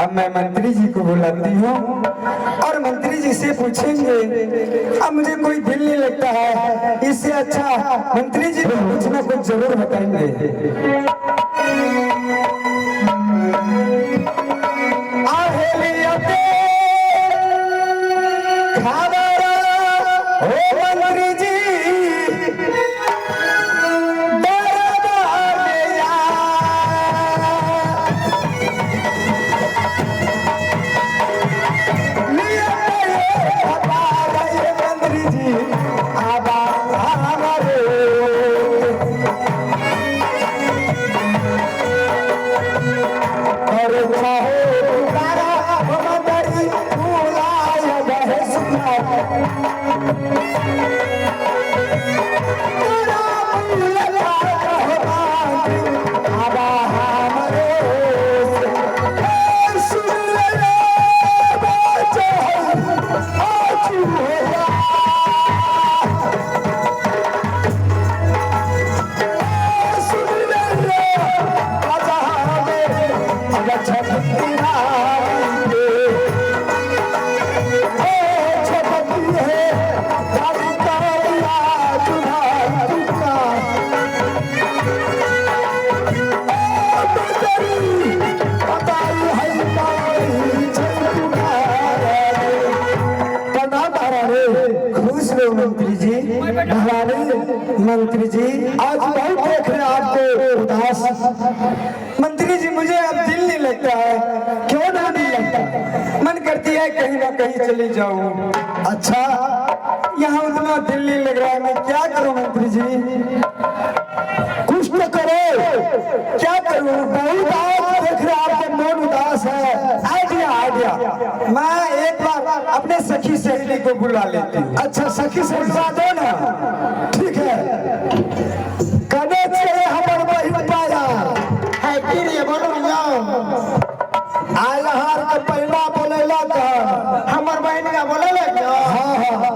अब मैं मंत्री जी को बुलाती हूँ और मंत्री जी से पूछेंगे। अब मुझे कोई दिल नहीं लगता है, इससे अच्छा मंत्री जी को कुछ ना कुछ जरूर बताएंगे। मंत्री जी मंत्री जी आज बहुत देख रहे आपको उदास। मंत्री जी मुझे अब दिल नहीं लगता है, क्यों ना नहीं लगता, मन करती है कहीं ना कहीं चली जाऊं। अच्छा यहाँ उतना दिल नहीं लग रहा है, मैं क्या करूं मंत्री जी? कुछ तो करो, क्या करूं? बहुत आज देख रहे आपका मन उदास है। आइडिया आइडिया, मैं एक बार अपने सखी सहेली को बुला लेती हूँ। अच्छा सखी से बुला दो ना, ठीक है। कने चले हमर बहिन पाया है कि रे बोलो जाओ आय हार के पहला बोलेला का हमर बहिन का बोलेला क्या? हां हां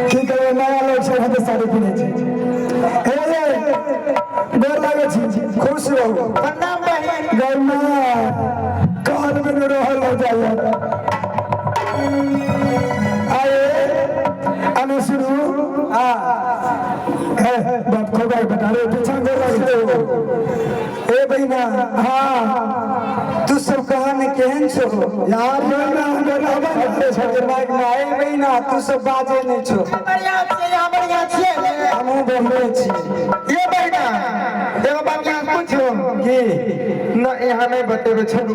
की करे नया लोग से हाथ साड़ी पहने छी। हे गोर लागे छी, खुश रहो। प्रणाम बहिन। गरमा कान में रहल हो जाए। आने शुरू बात खो गए बता रहे पीछा ए बहिना। हाँ तू सब कहानी केहन छो यार? बहिना तू सब बाजे नहीं छो। बढ़िया छिए हमहू बोले छी। ये बहिना एगो बात यहाँ पूछो कि न यहाँ नहीं बतेबे छलू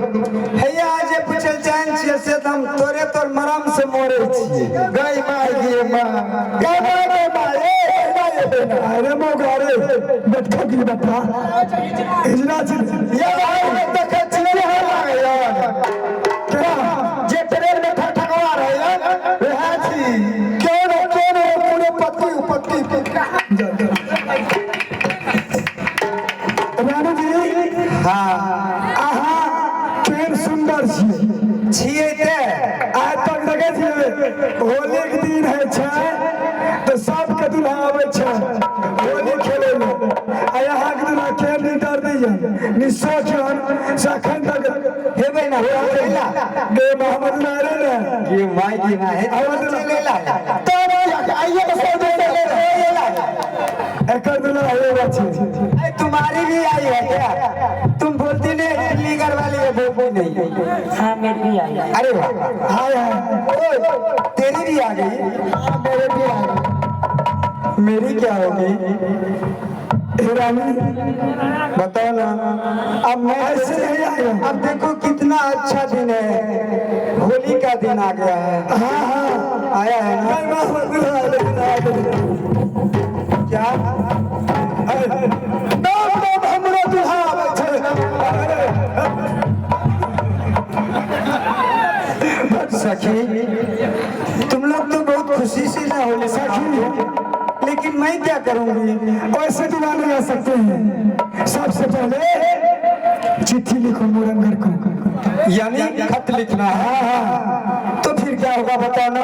हैया जे पूछल जान छिए से हम तोरे तोर मरम से मोरे छी। गई माय गे मां गई माय माय अरे मोगारे बैठो की बता इजना ये भाई देखे छिए है यार क्या जे ट्रेन में ठठकवा रहे यार वे है छी। क्यों पूरे पत्ती रानू जी। हाँ आहा केहन सुंदर छिए ते आज तक लगे छिए होली के दिन है छै तो सबके दुल्हा आवे छे होली खेले में आ यहाँ के दुल्हा के नहीं डर दिया निश्चय जान सखन तक हे भाई ना होला दे मोहम्मद नारे ने ये माई की ना है आवाज ले ला तो आइए बस दे ले ला एकर दुल्हा आए बच्चे तुम्हारी भी आई है क्या तुम बोलती नहीं दिल्ली घर वाली है बोलती नहीं हाँ मेरी भी आई। अरे वाह हाँ तेरी भी आ गई मेरे भी आ गई मेरी क्या होगी रानी बताओ ना अब मैं ऐसे नहीं आया अब देखो कितना अच्छा दिन है होली का दिन आ गया है हाँ हाँ आया है ना क्या सखी तुम लोग तो बहुत खुशी से ना होली सखी लेकिन मैं क्या करूंगी वैसे तो नहीं आ सकते हैं सबसे पहले चिट्ठी लिखो मोरंगर को यानी खत लिखना है तो फिर क्या होगा बताओ ना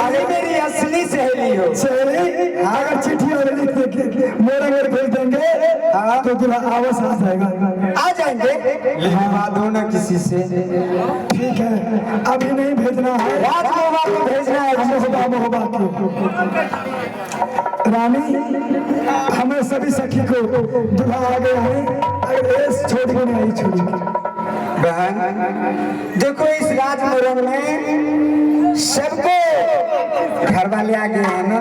अरे मेरी असली सहेली हो सहेली अगर चिट्ठी और लिख देंगे मोरंगर भेज देंगे तो दूल्हा आवाज आ जाएगा आ जाएंगे लिखवा दो ना किसी से ठीक है अभी नहीं भेजना है रात मोहबा को भेजना है मोहबा को रानी हमें सभी सखी को दूल्हा आ गया है अगर छोड़ के नहीं छोड़ेगी बहन देखो इस राज मोरंग में सबको घर वाले आ गए हैं ना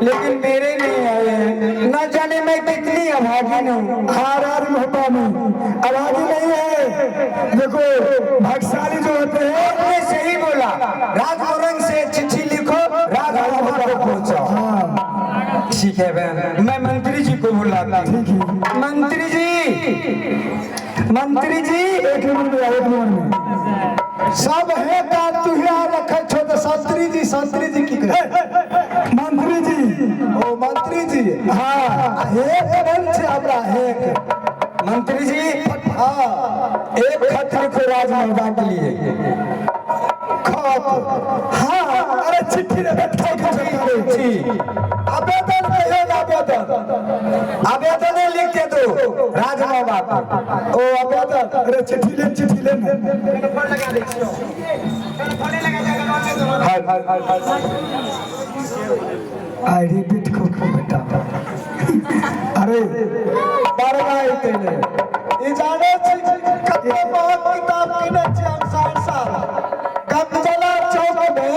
लेकिन मेरे नहीं आए हैं न जाने मैं कितनी अभागी हूँ हाँ राज मोहब्बा में अभागी नहीं है देखो भाग्यशाली जो होते हैं आपने सही बोला राज मोरंग से चिट्ठी लिखो राज मोहब्बा को पहुंचाओ ठीक है बहन मैं मंत्री जी को बुलाता हूँ मंत्री जी एक मिनट में सब है का तू रखे छोटे संतरी जी की मंत्री जी ओ मंत्री जी हाँ एक बन से हमरा एक मंत्री जी हाँ एक खत लिखो राज मोहब्बा के लिए खत हाँ अरे चिट्ठी ने बैठा आवेदन आवेदन लिख के दो राज मोहब्बा ओ आवेदन अरे चिट्ठी ले आई रिपीट को बेटा अरे बारगाई तेने ई जाने कते बहुत किताब किने छी हम 60 साल कब्जला चौक में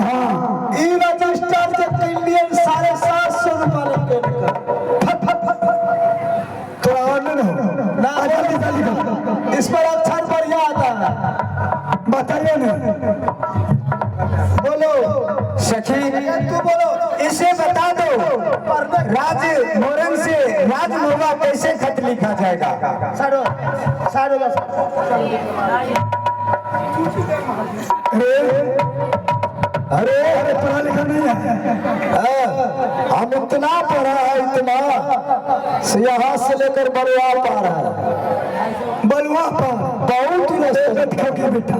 हां ई रजिस्टर के क्लियर 750 रुपया लेके थोड़ा और ना जल्दी इस पर अक्षर बढ़िया आता है बताइए ना बोलो सखी तू बोलो इसे बता दो राज मोरंग से राज मोहब्बा कैसे खत लिखा जाएगा अरे पढ़ा लिखा नहीं है हम इतना पढ़ा है इतना यहाँ से लेकर बलुआ पार है बलुआ पार बहुत बेटा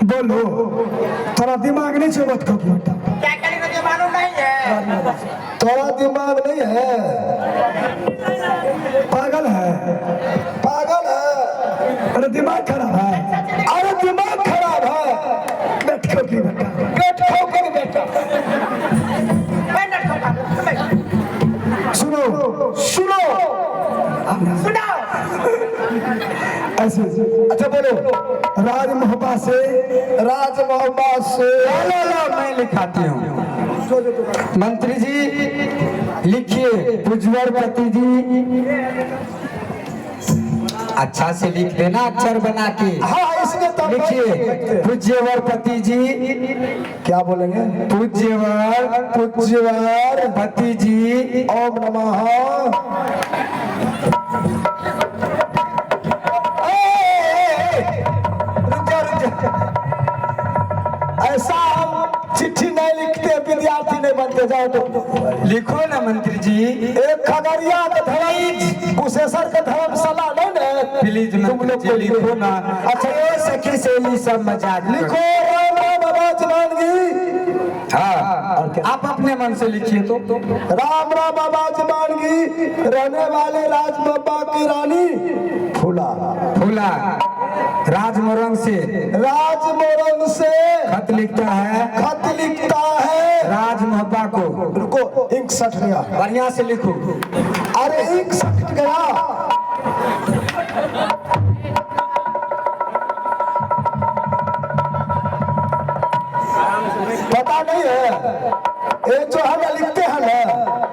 बोलो थोड़ा दिमाग नहीं चाहिए बत बेटा क्या करेंगे दिमाग नहीं है थोड़ा दिमाग नहीं है पागल है अरे दिमाग खराब है बैठो की बेटा सुनो ऐसे अच्छा बोलो राज मोहब्बा से लो मैं लिखाती हूँ मंत्री जी लिखिए पुजवर पति जी अच्छा से लिख देना अक्षर बना के हाँ इसमें तो लिखिए पूज्यवर पति जी क्या बोलेंगे पूज्यवर पति जी ओम नमः ऐसा हम चिट्ठी नहीं लिखते विद्यार्थी नहीं बनते जाओ तो लिखो ना मंत्री जी एक खगड़िया के धर्म कुशेश्वर के धर्मशाला नहीं ना प्लीज तुम लोग लिखो ना अच्छा ये सखी सहेली सब मजाक लिखो राम राम आवाज मांगी हाँ आप अपने मन से लिखिए तो। राम राम आवाज मानगी, रहने वाले राज बाबा की रानी फूला। फूला राजमोरंग से, राजमोरंग से खत लिखता है, खत लिखता है राज मोहब्बा को। रुको, इंक सट गया, बढ़िया से लिखो। अरे इंक सट गया। पता नहीं है, ये जो हम लिखते हैं ना,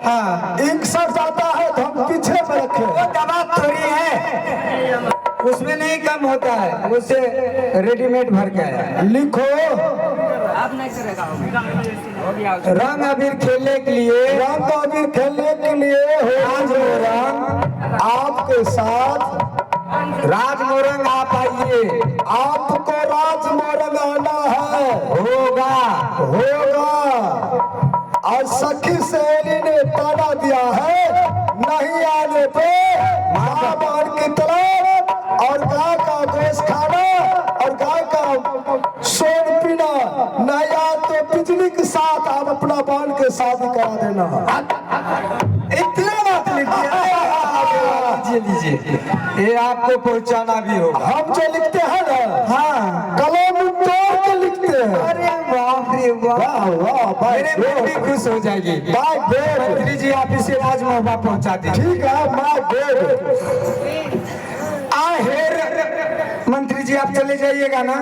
हाँ, इंक सट जाता है तो हम पीछे में रखे। वो दवा थोड़ी है, उसमें नहीं कम होता है, उससे रेडीमेड भर के आया। लिखो, रंग अबीर खेलने के लिए, रंग अबीर खेलने के लिए राजमोरंग आपके साथ, राजमोरंग आप आइए, आपको राजमोरंग आना है, होगा। और सखी सहेली ने ताना दिया है, नहीं आने पे महामान की तरफ, और गाय का गोश्त खाना और गाय का सोन पीना, नहीं आए तो बिजली के साथ आप अपना बान के शादी करा देना। इतना बात लिखिए, लीजिए, ये आपको पहुंचाना भी होगा। हम जो लिखते हैं ना, हाँ, कलम तोड़ के लिखते हैं। अरे बाप रे बाप, वाह वाह, मेरे मन भी खुश हो जाएगी। माय गॉड, मंत्री जी आप इसे राज मोहब्बा पहुंचा दीजिए। ठीक है, माय गॉड। आहेर मंत्री जी आप चले जाइएगा ना,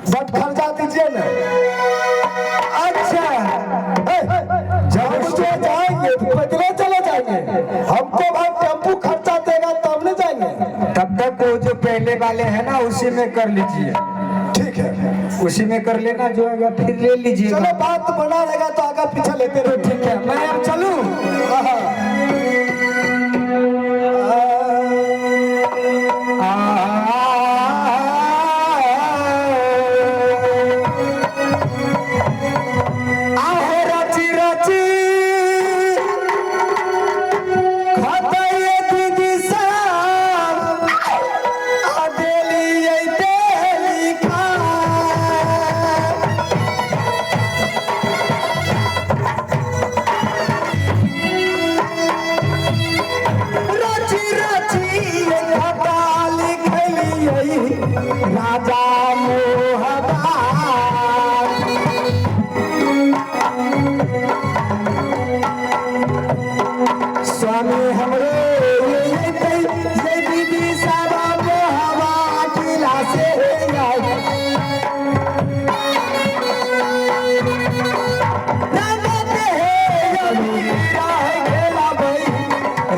बट खर्चा दीजिए ना। अच्छा, जब उसके जाएंगे तो पैदल चले जाएंगे, हमको भाई टेम्पू खर्चा देगा तब न जाएंगे। तब तक वो जो पहले वाले हैं ना, उसी में कर लीजिए। ठीक है, उसी में कर लेना, जो आएगा फिर ले लीजिए। चलो बात बना रहेगा तो आगे पीछे लेते रहो। ठीक है, मैं अब चलूं। राजा मोहब्बा स्वामी हमरे ये दीदी सारा मोहब्बा किला से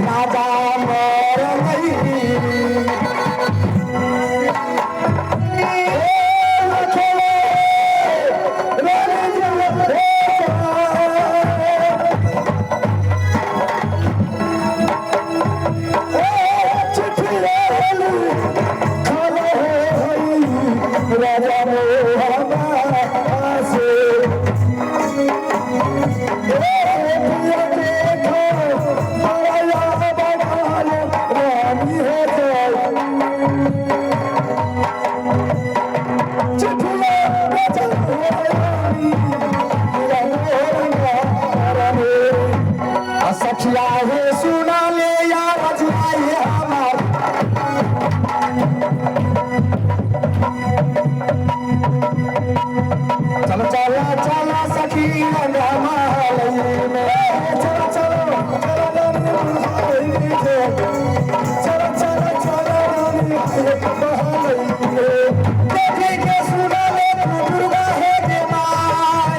राजा मोर सखिया है सुना ले यार अजवाए हमार चलो चलो चलो सखी रंगमालई में चलो चलो चलो चलो चलो चलो देखे के सुना ले दुर्गा है के माय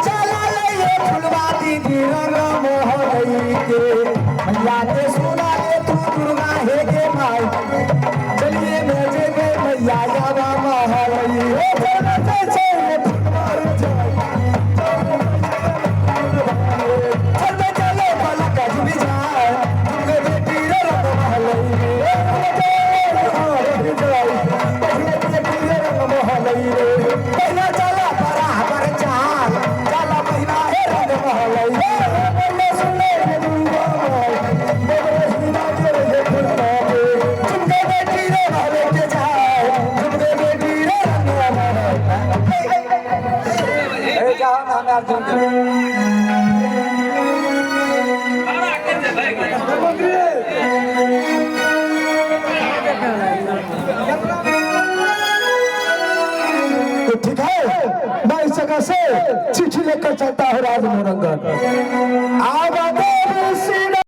चला ले फुलवा दीदी रंग मोहई के मैया ने सुना ले तू दुर्गा है के माय चलिए भेजे गए मैया जावा महरई ओ चलो चलो फुलवा खाना अर्जुन के। तो ठीक है, मैं इस जगह से चिट्ठी लेकर चलता हूँ राज मोरंगन।